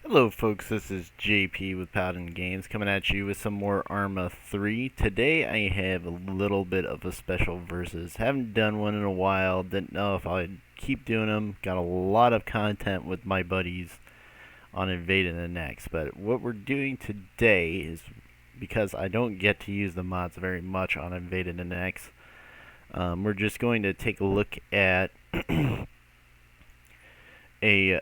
Hello folks, this is JP with Paladin Games coming at you with some more ARMA 3. Today I have a little bit of a special versus. Haven't done one in a while, didn't know if I'd keep doing them. Got a lot of content with my buddies on Invading the Next. But what we're doing today is, because I don't get to use the mods very much on Invading the Next, we're just going to take a look at a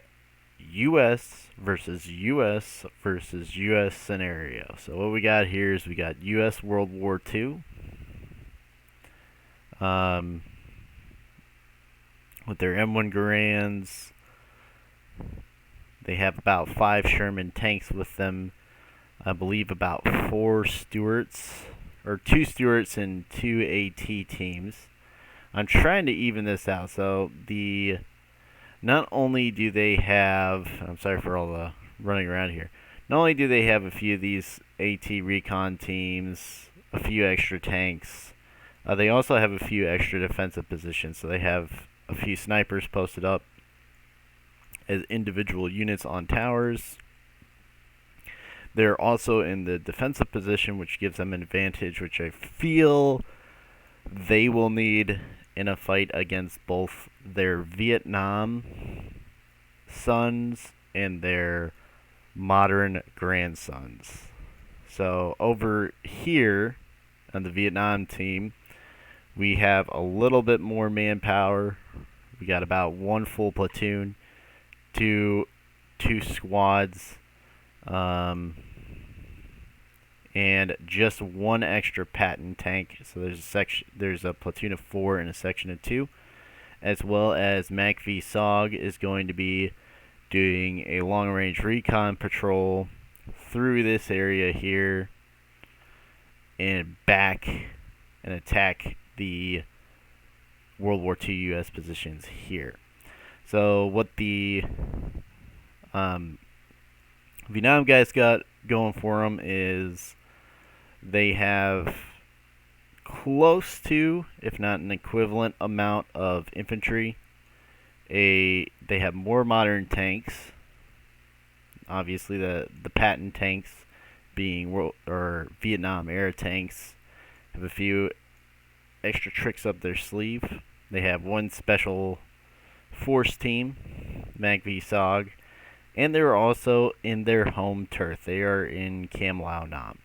US versus US versus US scenario. So what we got here is we got US World War II with their M1 Garands. They have about 5 Sherman tanks with them. I believe about 4 Stuarts, or 2 Stuarts and 2 AT teams. I'm trying to even this out. So not only do they have, I'm sorry for all the running around here, not only do they have a few of these AT recon teams, a few extra tanks, they also have a few extra defensive positions. So they have a few snipers posted up as individual units on towers. They're also in the defensive position, which gives them an advantage, which I feel they will need in a fight against both their Vietnam sons and their modern grandsons. So over here on the Vietnam team, we have a little bit more manpower. We got about 1 full platoon, two squads, and just 1 extra Patton tank. So there's a platoon of 4 and a section of 2, as well as MACV SOG is going to be doing a long-range recon patrol through this area here and back and attack the World War II U.S. positions here. So what the Vietnam guys got going for them is they have close to, if not an equivalent amount of infantry. They have more modern tanks. Obviously, the Patton tanks being Vietnam era tanks have a few extra tricks up their sleeve. They have 1 special force team, MACV SOG, and they're also in their home turf. They are in Cam Lao Nam,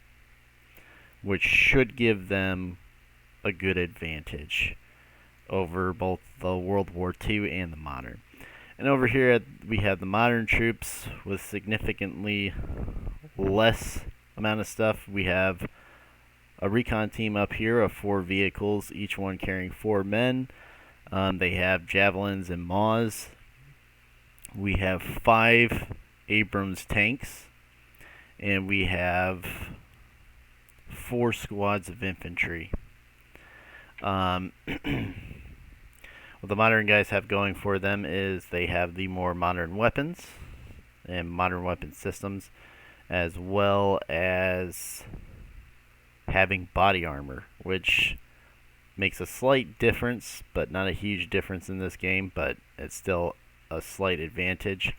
which should give them a good advantage over both the World War II and the modern. And over here we have the modern troops with significantly less amount of stuff. We have a recon team up here of 4 vehicles, each one carrying 4 men. They have javelins and maws. We have 5 Abrams tanks, and we have 4 squads of infantry. What the modern guys have going for them is they have the more modern weapons and modern weapon systems, as well as having body armor, which makes a slight difference, but not a huge difference in this game, but it's still a slight advantage,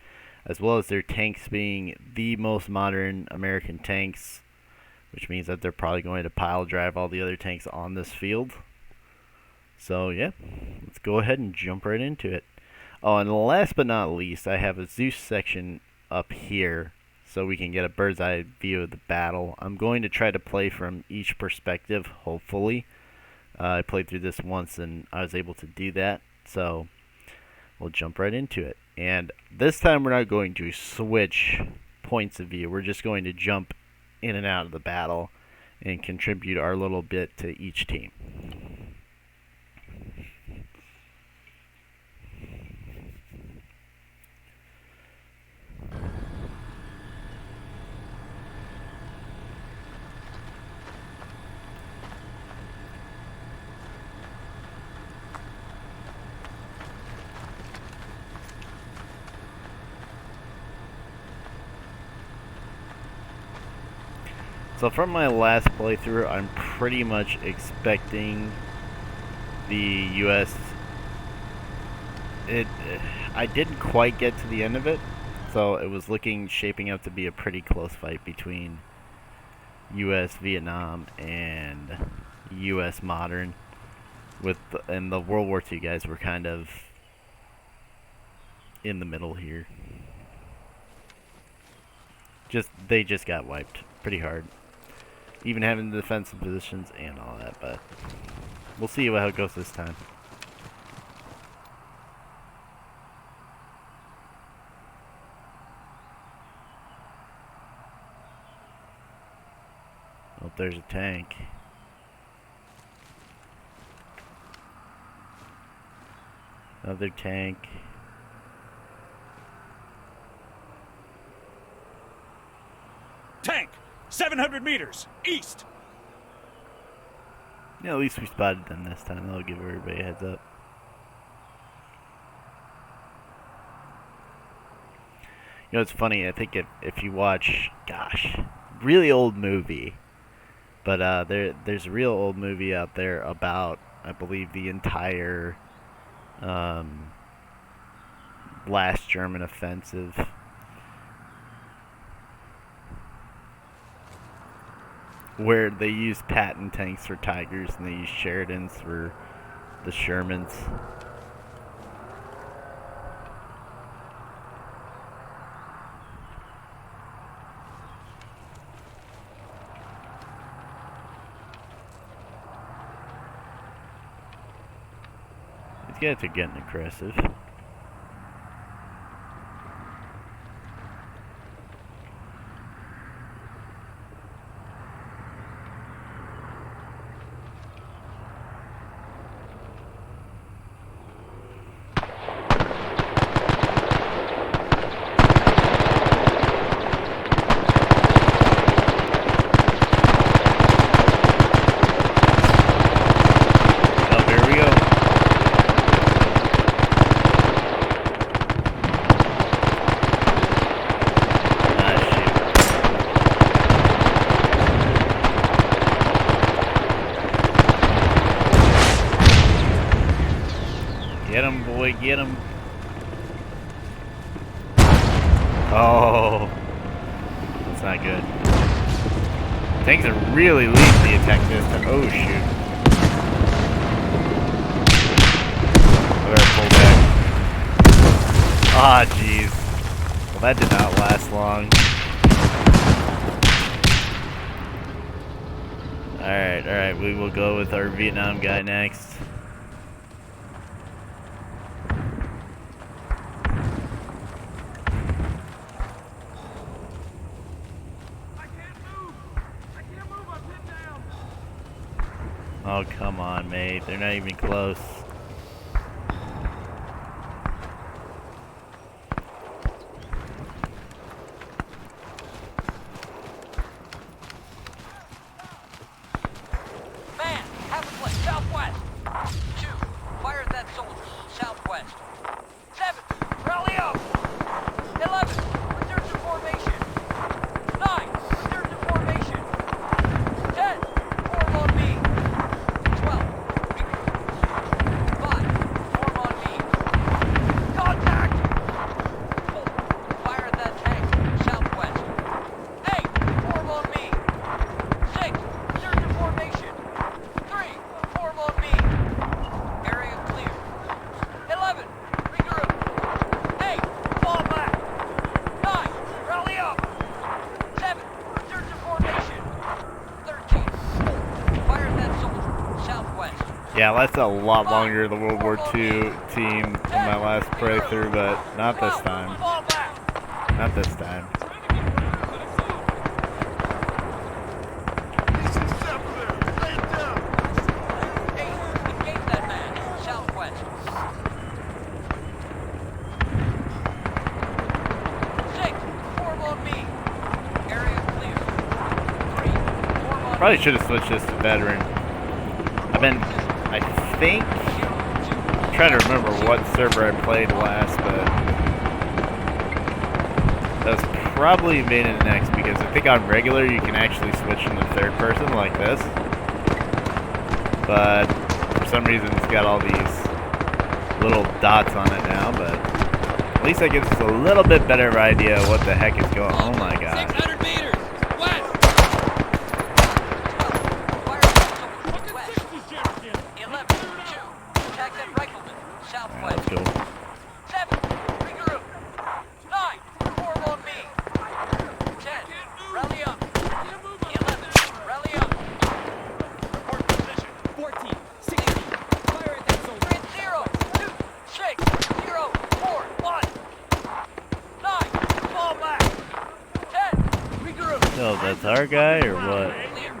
as well as their tanks being the most modern American tanks, which means that they're probably going to pile drive all the other tanks on this field. So yeah, let's go ahead and jump right into it. Oh, and last but not least, I have a Zeus section up here so we can get a bird's eye view of the battle. I'm going to try to play from each perspective, hopefully. I played through this once and I was able to do that, so we'll jump right into it. And this time we're not going to switch points of view. We're just going to jump in and out of the battle and contribute our little bit to each team. So from my last playthrough, I'm pretty much expecting the US. I didn't quite get to the end of it, So it was shaping up to be a pretty close fight between U.S. Vietnam and U.S. modern. And the World War II guys were kind of in the middle here. They just got wiped pretty hard, even having the defensive positions and all that. But we'll see how it goes this time. Oh, there's a tank. Another tank. Tank! 700 meters! East! Yeah, at least we spotted them this time. That'll give everybody a heads up. You know, it's funny. I think if you watch, gosh, really old movie, but there's a real old movie out there about, I believe, the entire last German offensive. Where they use Patton tanks for Tigers and they use Sheridans for the Shermans. These guys are getting aggressive. Get him, boy, get him. Oh, that's not good. Tanks are really leading the attack this time. Oh, shoot. I better pull back. Ah, jeez. Well, that did not last long. Alright, we will go with our Vietnam guy next. Oh, come on, mate. They're not even close. Man, have a place, southwest. 2, fire at that soldier, southwest. 7, rally up. 11, return to formation. 9, return to formation. 10, form on me. 12, regroup. 5, form on me. Contact! 4, fire at that tank, southwest. 8, form on me. 6, return to formation. 3, form on me. Area clear. 11, regroup. 8, fall back. 9, rally up. 7, return to formation. 13, fire at that soldier, southwest. Yeah, that's a lot longer the World War II team in my last playthrough, but not this time. Fall back. Not this time. Engage that man, southwest. 6, form on me. Area clear. 3, form on Probably me. should have switched this to veteran. I'm trying to remember what server I played last, but that was probably Vitenam next, because I think on regular you can actually switch into third person like this. But for some reason it's got all these little dots on it now, but At least that gives us a little bit better idea of what the heck is going on. Oh my god. 600 meters. West. 11, 2, attack that rifleman, Alright, southwest. let's go. 7, regroup. 9, form on me. 10, rally up. 11, rally up. Report position. 14, 16. Fire at that soldier. Grid 0, 2, 6, 0, 4, 1. 9, fall back. 10, regroup. So that's our guy or what? Clear.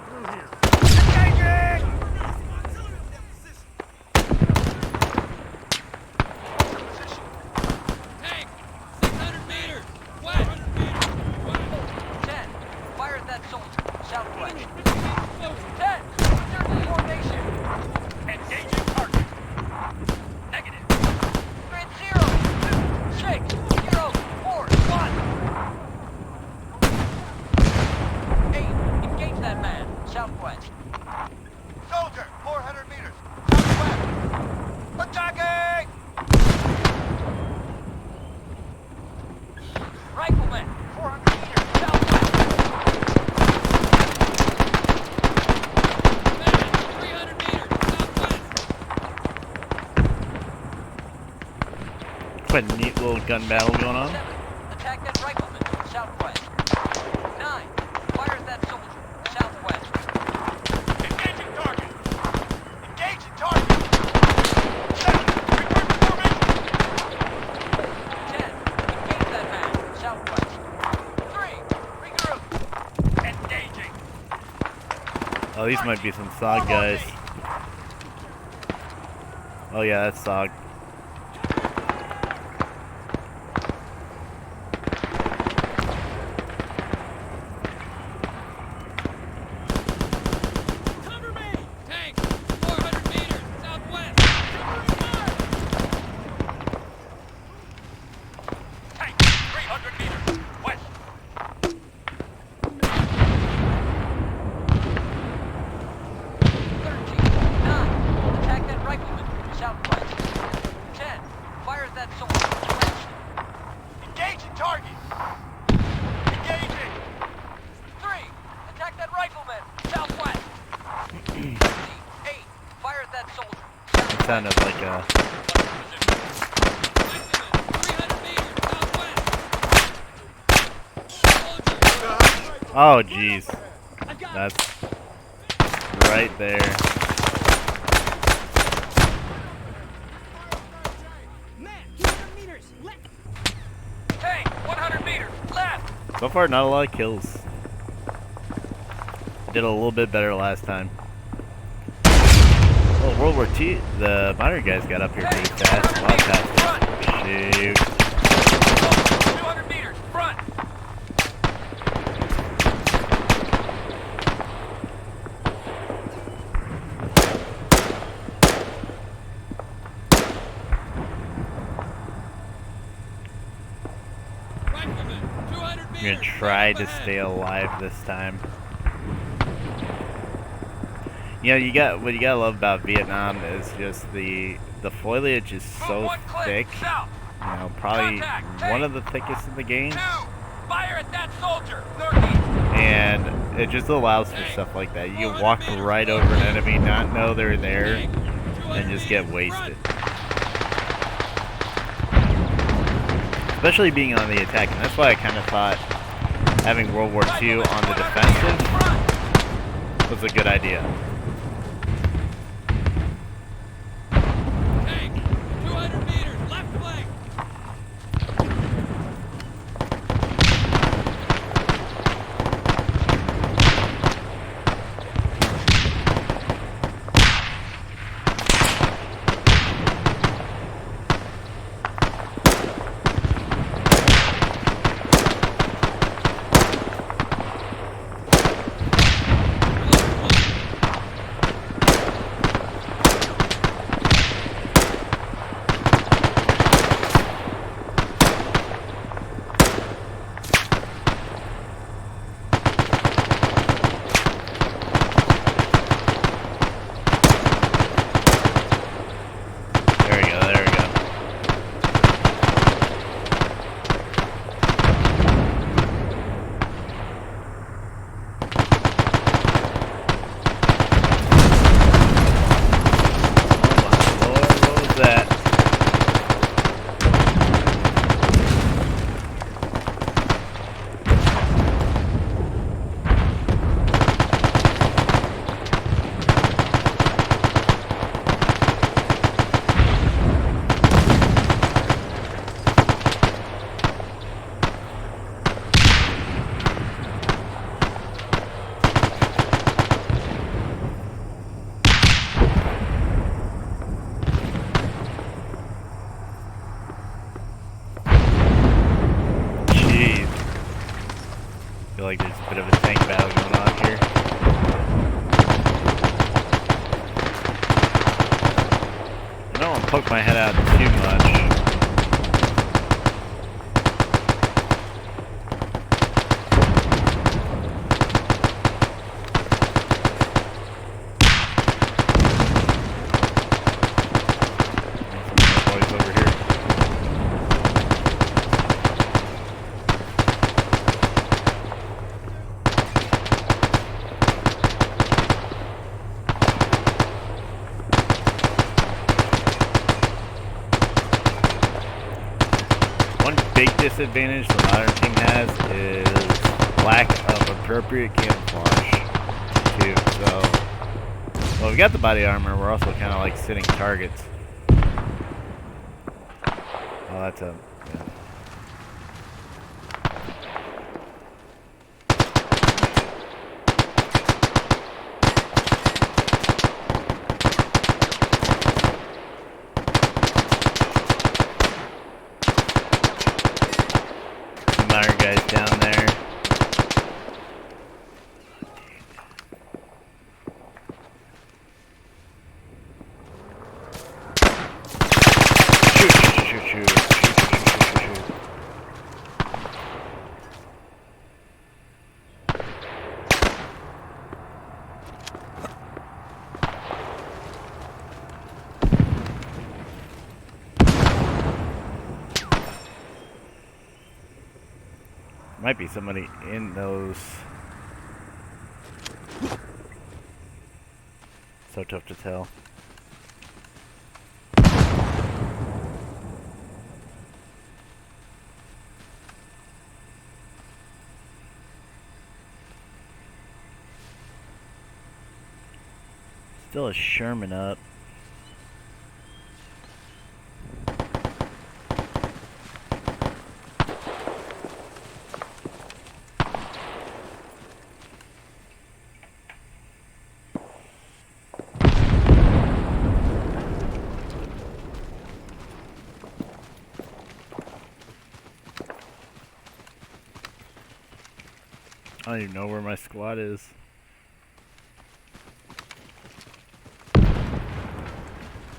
Engaging! Tank. 600 meters. West. 10, fire at that soldier, southwest. 10, return to formation. Engaging target. Negative. Grid 0, 2, 6, 0, 4, 1. 8, engage that man, southwest. Soldier, 400 meters. Southwest. Attacking! Rifleman, 400 meters, southwest. Man, 300 meters. Southwest. Quite a neat little gun battle going on. 7, attack that rifleman, southwest. 9, fire at that soldier, southwest. Engaging target. Engaging target. 7, return to formation. 10, engage that man, southwest. 3, regroup. Engaging. Oh, these might be some SOG guys. Oh yeah, that's SOG. Cover me. Tank. 400 meters. Southwest. Tank. 300 meters. West. 13, 9, attack that rifleman, southwest. 10, fire at that soldier, west. Engaging target. Engaging. 3, attack that rifleman, southwest. 8, fire at that soldier, It southwest. sounded like a. Rifleman. 300 meters. Southwest. Soldier. Oh jeez, I've got that's right there. man. 200 meters. Left. Tank. 100 meters. Left. So far, not a lot of kills. Did a little bit better last time. Oh, World War II, the modern guys got up here pretty fast. A lot faster. Shoot. 200 meters. Front. Rifleman. 200 I'm meters. gonna try to ahead. stay alive this time. You know, you got what you gotta love about Vietnam is just the foliage is Move so one click. thick. South. You know, probably Contact, one take. of the thickest in the game, 2, fire at that soldier. Northeast. and it just allows for stuff like that. You can walk right over an enemy, not know they're there, Tank. 200 and just get meters. wasted. Front. Especially being on the attack, and that's why I kind of thought having World War II on the defensive was a good idea. Tank. 200 meters. Left flank. feel like there's a bit of a tank battle going on here. I don't want to poke my head out too much. Big disadvantage the modern team has is lack of appropriate camouflage too. So, well, we got the body armor. We're also kind of like sitting targets. Oh, that's a. Yeah. Modern guys down there. Shoot. Might be somebody in those. So tough to tell. Still a Sherman up. I don't even know where my squad is.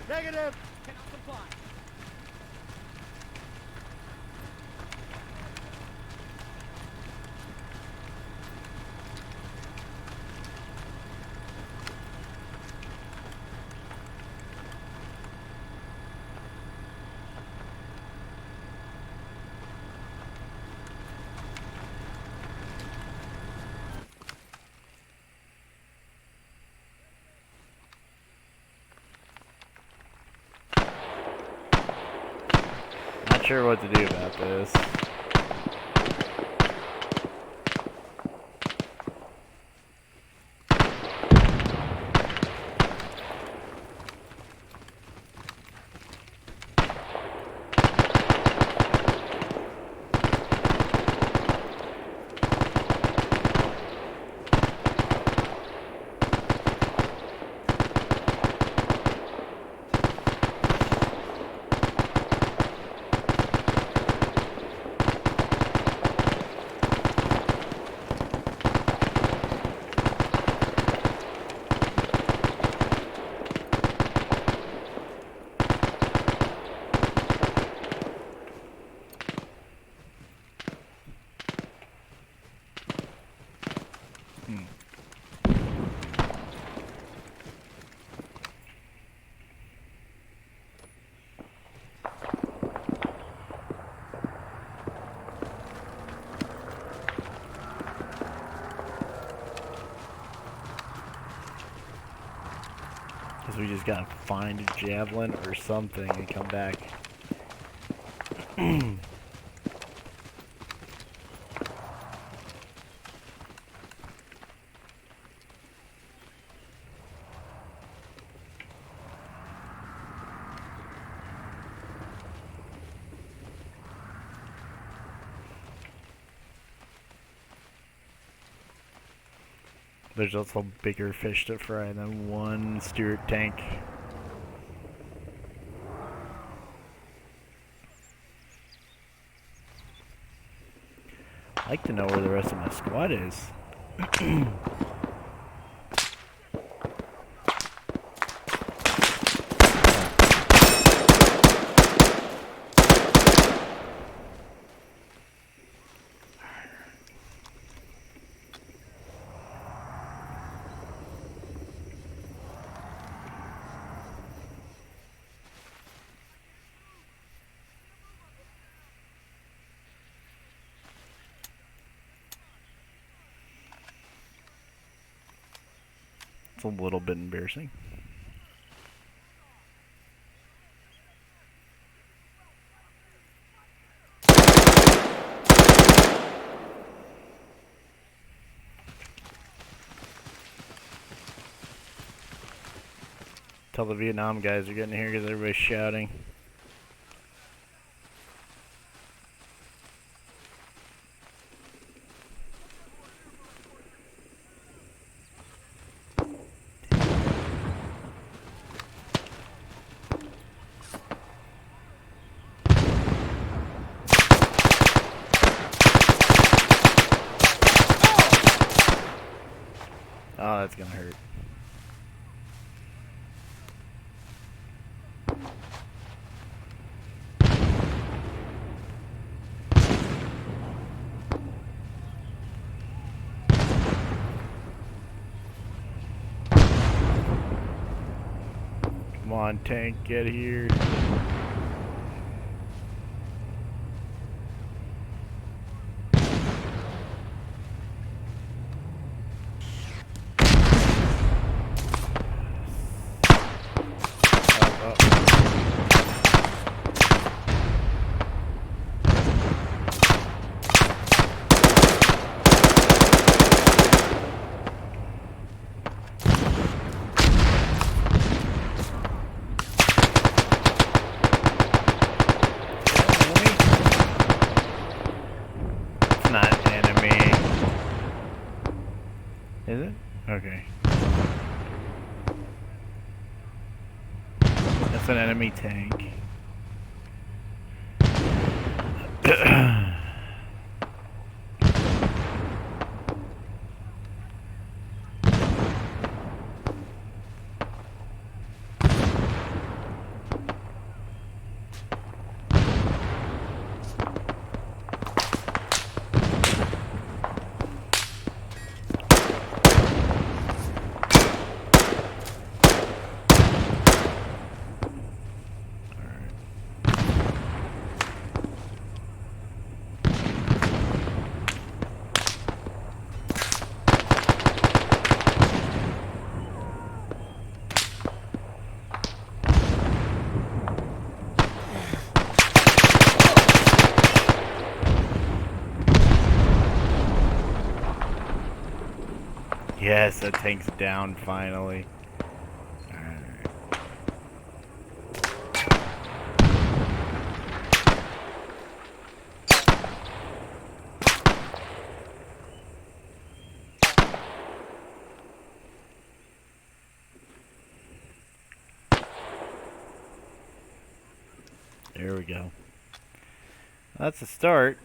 Negative. Cannot comply. Not sure what to do about this. Guess we just gotta find a javelin or something and come back. There's also bigger fish to fry than one Stuart tank. I like to know where the rest of my squad is. It's a little bit embarrassing. Tell the Vietnam guys are getting here because everybody's shouting. Oh, that's gonna hurt. Come on, tank, get here. Is it? Okay. That's an enemy tank. Yes, that tank's down finally. Alright. There we go. That's a start.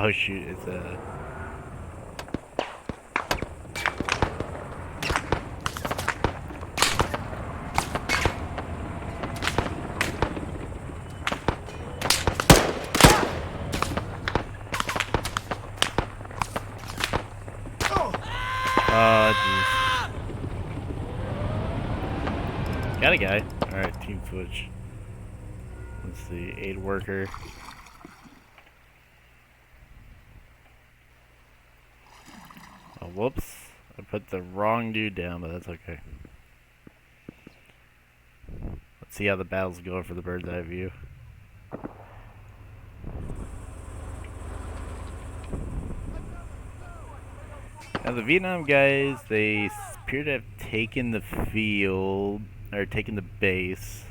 Oh shoot, it's a... Oh, jeez. Got a guy. Alright, team switch. Let's see, aid worker. Oh, whoops. I put the wrong dude down, but that's okay. Let's see how the battle's going for the bird's eye view. And the Vietnam guys, they appear to have taken the field, or taken the base.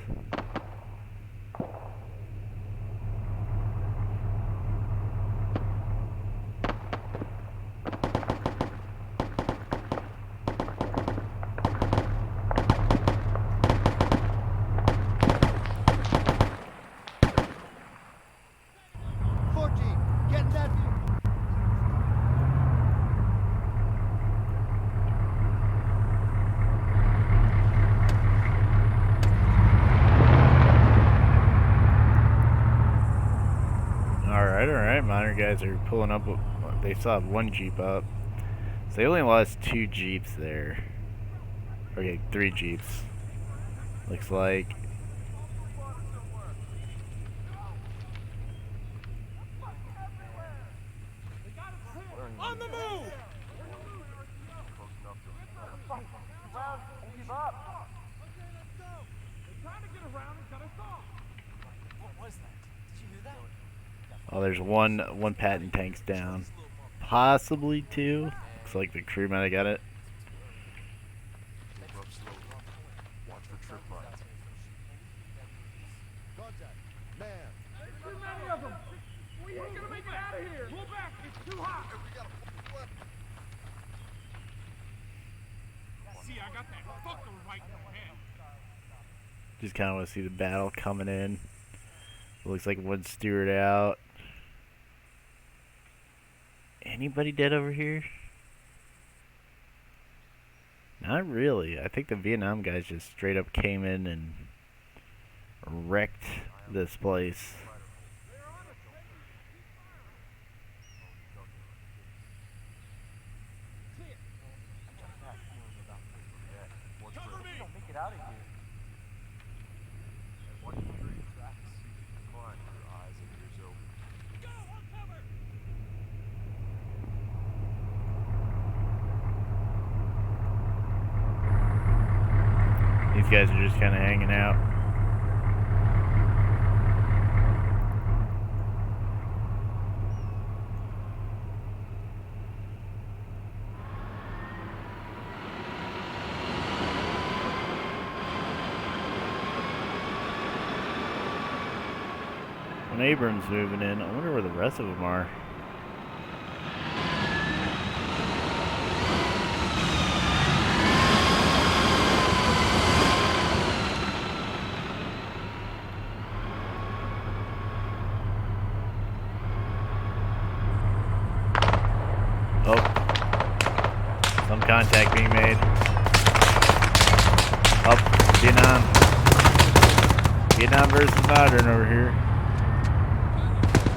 Alright, modern guys are pulling up. They saw one Jeep up. So they only lost 2 Jeeps there. Okay, 3 Jeeps. Looks like. On the move! Oh, there's one patent tank's down. Possibly 2. Looks like the crew might have got it. Watch for trip lines. Contact. Man. There's too many of them. We ain't gonna make it out of here. Pull back. It's too hot. See, I got that fucker right in the head. Just kind of want to see the battle coming in. Looks like one Stewart out. Anybody dead over here? Not really. I think the Vietnam guys just straight up came in and wrecked this place. Cover me! Make it out of here. Watch the street tracks. Come on, your eyes and ears open. Go, on cover! These guys are just kind of hanging out. When Abrams moving in, I wonder where the rest of them are. Oh, some contact being made. Up, Vietnam. Vietnam versus modern over here.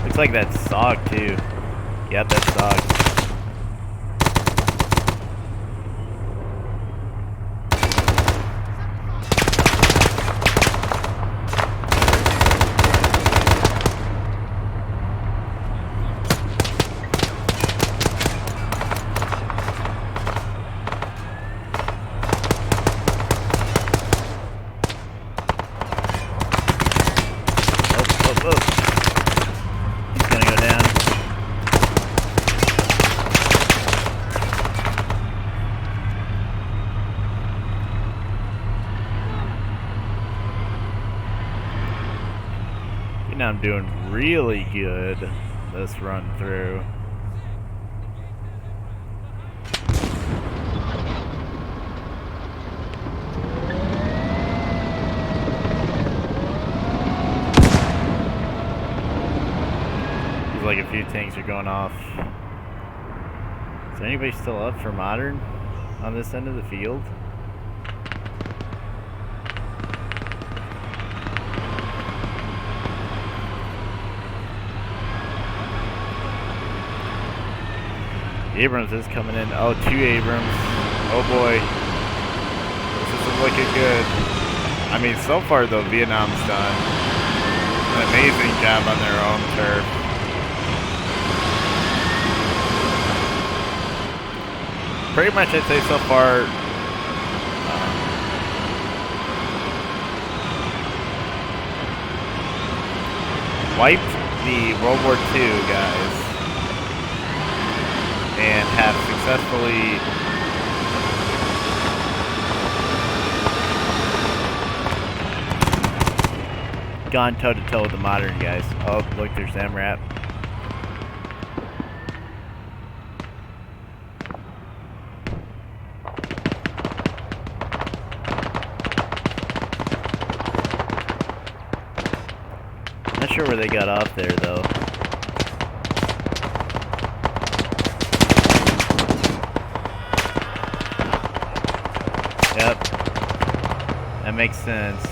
Looks like that's SOG too. Yep, that's SOG. He's gonna go down. I'm doing really good this run through. Seems like a few tanks are going off. Is anybody still up for modern on this end of the field? Abrams is coming in. Oh, 2 Abrams. Oh boy. This isn't looking good. I mean, so far though, Vietnam's done an amazing job on their own turf. Pretty much I'd say so far, wiped the World War II guys. and have successfully gone toe-to-toe with the modern guys. Oh, look, there's MRAP. Not sure where they got off there, though. Yep. That makes sense.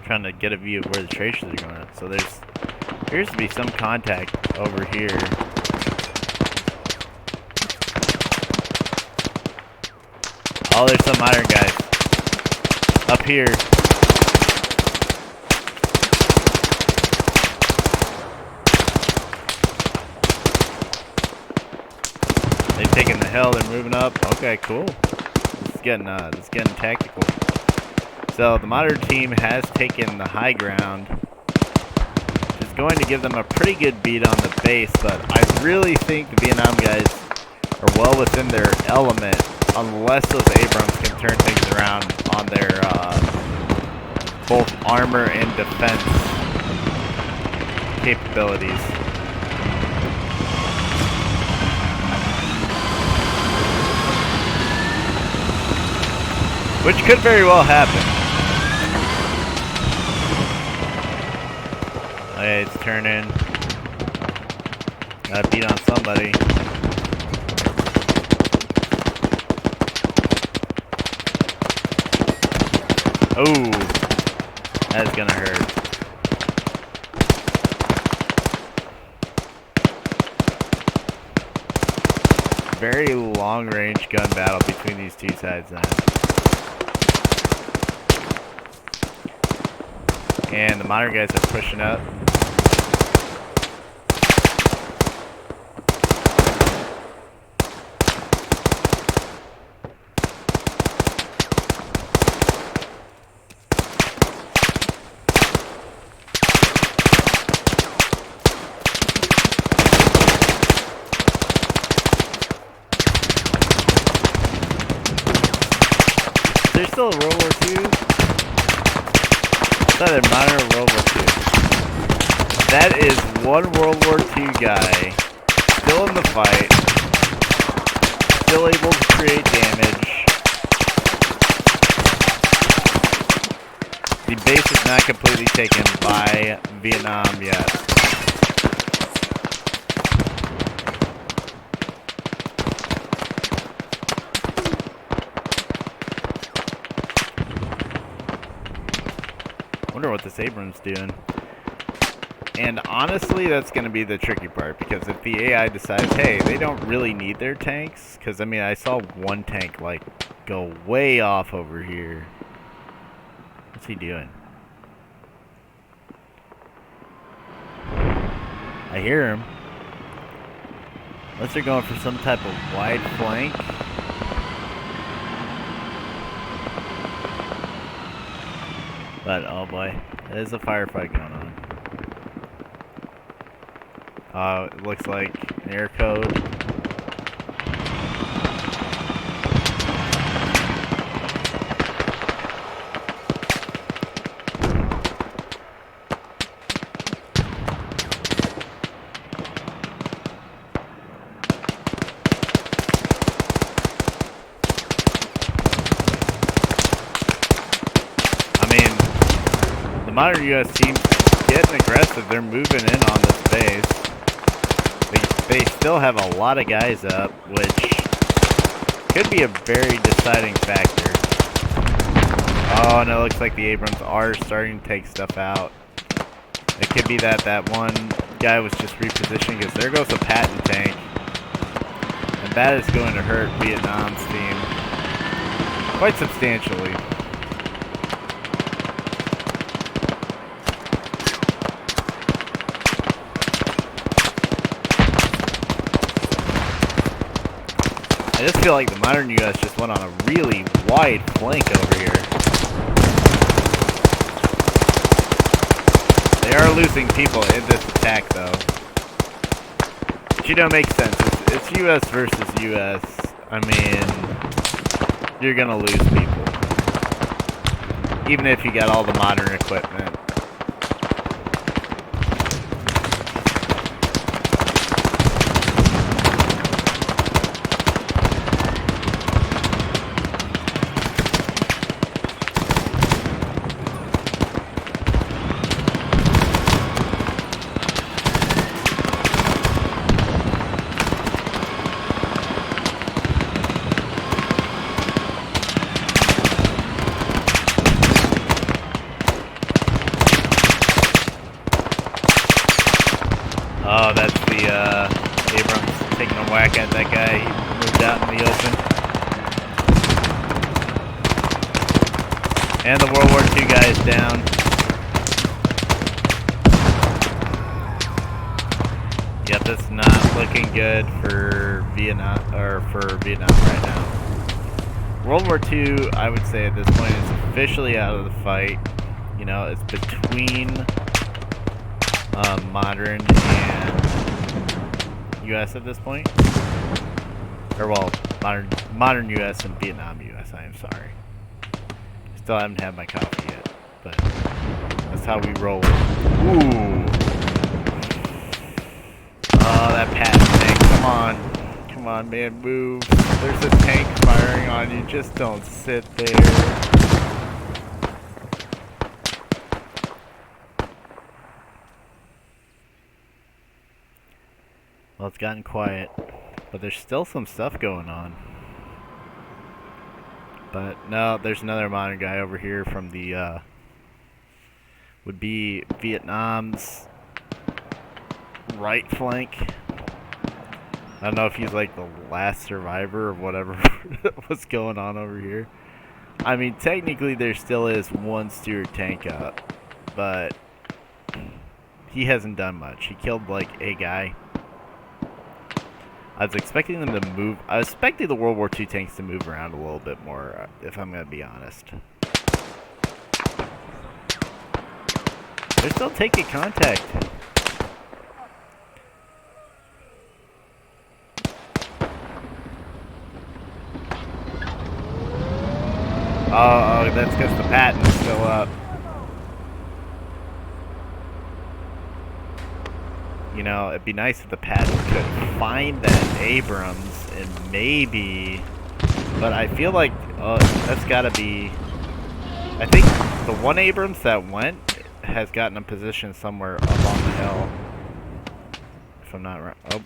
Trying to get a view of where the traces are going. So there's appears to be some contact over here. Oh, there's some modern guys up here. They've taken the hill. They're moving up. Okay, cool. This is getting tactical. So the modern team has taken the high ground. It's going to give them a pretty good beat on the base, but I really think the Vietnam guys are well within their element, unless those Abrams can turn things around on their both armor and defense capabilities. Which could very well happen. Okay, it's turning. Gotta beat on somebody. Oh, that's gonna hurt. Very long range gun battle between these two sides then. And the modern guys are pushing up. There's still a World War II. I thought they're modern World War II. That is one World War II guy still in the fight, still able to create damage. The base is not completely taken by Vietnam yet. Wonder what this Abrams doing. And honestly, that's going to be the tricky part, because if the AI decides, hey, they don't really need their tanks, because I mean, I saw one tank like go way off over here. What's he doing? I hear him. Unless they're going for some type of wide flank. But, oh boy, there's a firefight going on. It looks like an air code. Modern U.S. team's getting aggressive. They're moving in on this base. They still have a lot of guys up, which could be a very deciding factor. Oh, and it looks like the Abrams are starting to take stuff out. It could be that that one guy was just repositioning, because there goes a Patton tank. And that is going to hurt Vietnam's team quite substantially. I just feel like the modern U.S. just went on a really wide flank over here. They are losing people in this attack, though. But you know, it makes sense. It's U.S. versus U.S. I mean, you're gonna lose people. Even if you got all the modern equipment. Oh, that's the Abrams taking a whack at that guy. He moved out in the open. And the World War II guy is down. Yep, that's not looking good for Vietnam right now. World War II, I would say at this point, is officially out of the fight. You know, it's between modern and U.S. at this point. Or, well, modern U.S. and Vietnam U.S. I am sorry. Still haven't had my coffee yet, but that's how we roll. Ooh. Oh, that Patton tank. Come on. Come on, man, move. There's a tank firing on you. Just don't sit there. Well, it's gotten quiet, but there's still some stuff going on. But no, there's another modern guy over here from the, would be Vietnam's right flank. I don't know if he's like the last survivor or whatever what's going on over here. I mean, technically there still is one Stuart tank up, but he hasn't done much. He killed like a guy. I was expecting them to move. I was expecting the World War II tanks to move around a little bit more, if I'm going to be honest. They're still taking contact. Oh, that's because the Patton is still up. You know, it'd be nice if the Patton could find that Abrams and maybe... But I feel like that's gotta be... I think the one Abrams that went has gotten a position somewhere up on the hill. If I'm not right. Oh.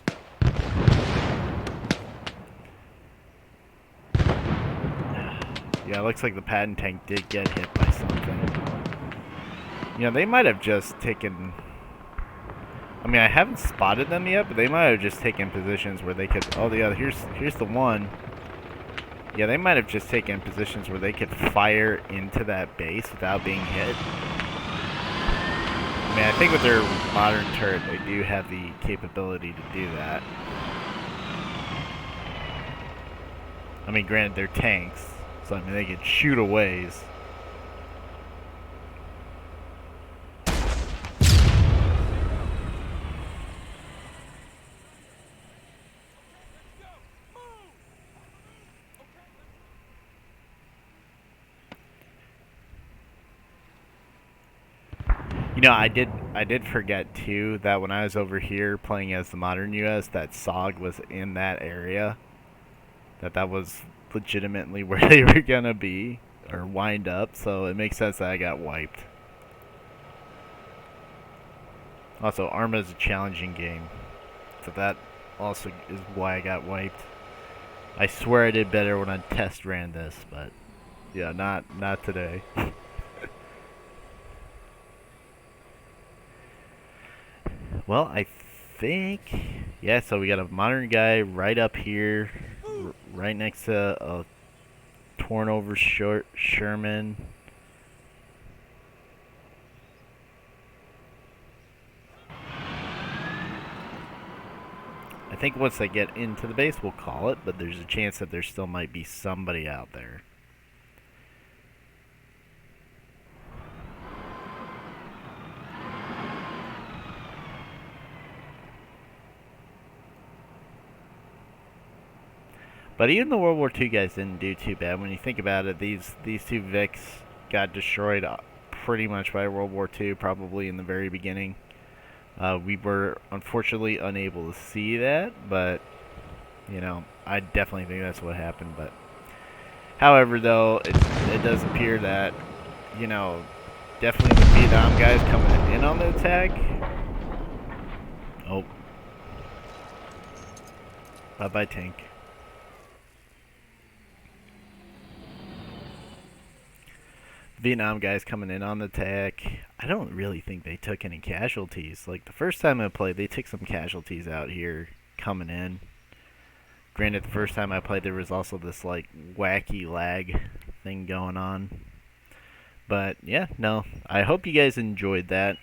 Yeah, it looks like the Patton tank did get hit by something. You know, they might have just taken... I mean, I haven't spotted them yet, but they might have just taken positions where they could... Oh, yeah, here's the one. Yeah, they might have just taken positions where they could fire into that base without being hit. I mean, I think with their modern turret, they do have the capability to do that. I mean, granted, they're tanks, so I mean, they can shoot a ways. You know, I did forget too that when I was over here playing as the modern US, that SOG was in that area. That was legitimately where they were gonna be or wind up, so it makes sense that I got wiped. Also, ARMA is a challenging game, so that also is why I got wiped. I swear I did better when I test ran this, but yeah, not today. Well, I think, yeah, so we got a modern guy right up here, right next to a torn over Sherman. I think once they get into the base, we'll call it, but there's a chance that there still might be somebody out there. But even the World War II guys didn't do too bad. When you think about it, these two Vics got destroyed pretty much by World War II, probably in the very beginning. We were unfortunately unable to see that, but you know, I definitely think that's what happened. But however, though, it does appear that, you know, definitely the Vietnam guys coming in on the attack. Oh, bye-bye tank. Vietnam guys coming in on the attack. I don't really think they took any casualties. Like, the first time I played, they took some casualties out here coming in. Granted, the first time I played, there was also this, like, wacky lag thing going on. But, yeah, no. I hope you guys enjoyed that.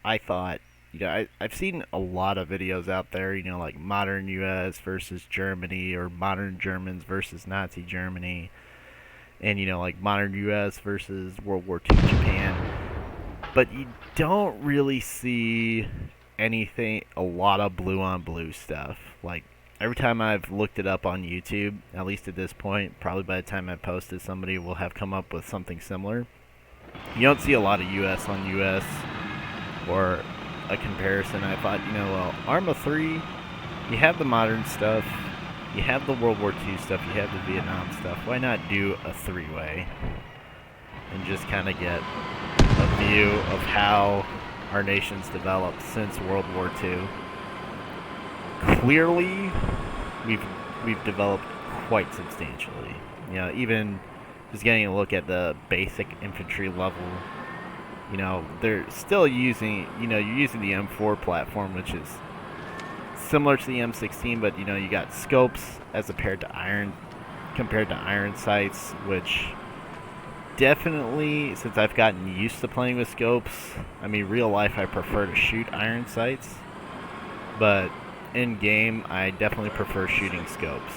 I thought, you know, I've seen a lot of videos out there, you know, like modern US versus Germany, or modern Germans versus Nazi Germany. And, you know, like modern US versus World War II Japan. But you don't really see anything, a lot of blue on blue stuff. Like, every time I've looked it up on YouTube, at least at this point, probably by the time I posted, somebody will have come up with something similar. You don't see a lot of US on US or a comparison. I thought, you know, well, ARMA 3, you have the modern stuff. You have the World War II stuff, you have the Vietnam stuff. Why not do a three-way and just kind of get a view of how our nation's developed since World War II? Clearly, we've developed quite substantially. You know, even just getting a look at the basic infantry level. You know, they're still using, you know, you're using the M4 platform, which is similar to the M16, but you know, you got scopes as compared to iron sights, which definitely, since I've gotten used to playing with scopes, I mean, real life I prefer to shoot iron sights, but in game I definitely prefer shooting scopes.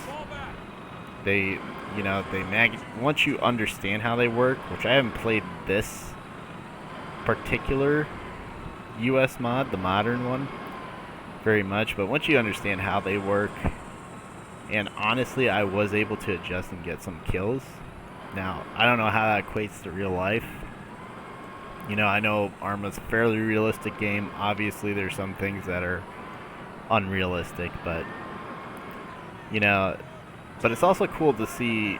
They, you know, once you understand how they work, which I haven't played this particular US mod, the modern one, very much, but once you understand how they work, and honestly, I was able to adjust and get some kills. Now, I don't know how that equates to real life. You know, I know ARMA's a fairly realistic game. Obviously, there's some things that are unrealistic, but, you know, but it's also cool to see.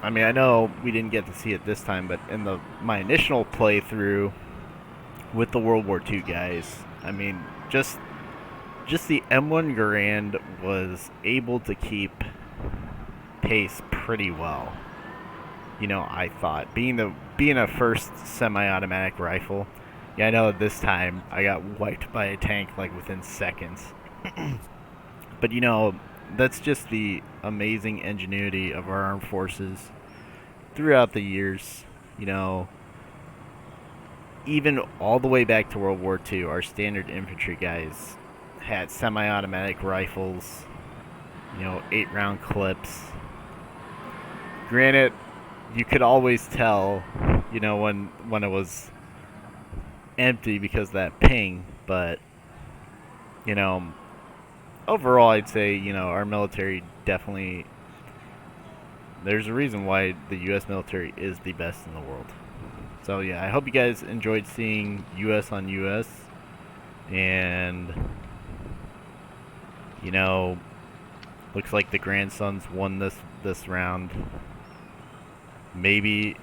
I mean, I know we didn't get to see it this time, but in my initial playthrough with the World War II guys, I mean, just the M1 Garand was able to keep pace pretty well. You know, I thought, being a first semi-automatic rifle, yeah, I know this time I got wiped by a tank like within seconds. But you know, that's just the amazing ingenuity of our armed forces throughout the years. You know, even all the way back to World War II, our standard infantry guys had semi-automatic rifles, you know, 8-round clips. Granted, you could always tell, you know, when it was empty because of that ping, but, you know, overall I'd say, you know, our military definitely, there's a reason why the U.S. military is the best in the world. So yeah, I hope you guys enjoyed seeing U.S. on U.S. and, you know, looks like the grandsons won this round. Maybe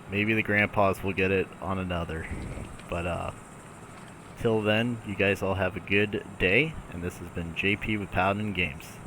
the grandpas will get it on another. But till then, you guys all have a good day, and this has been JP with Paladin Games.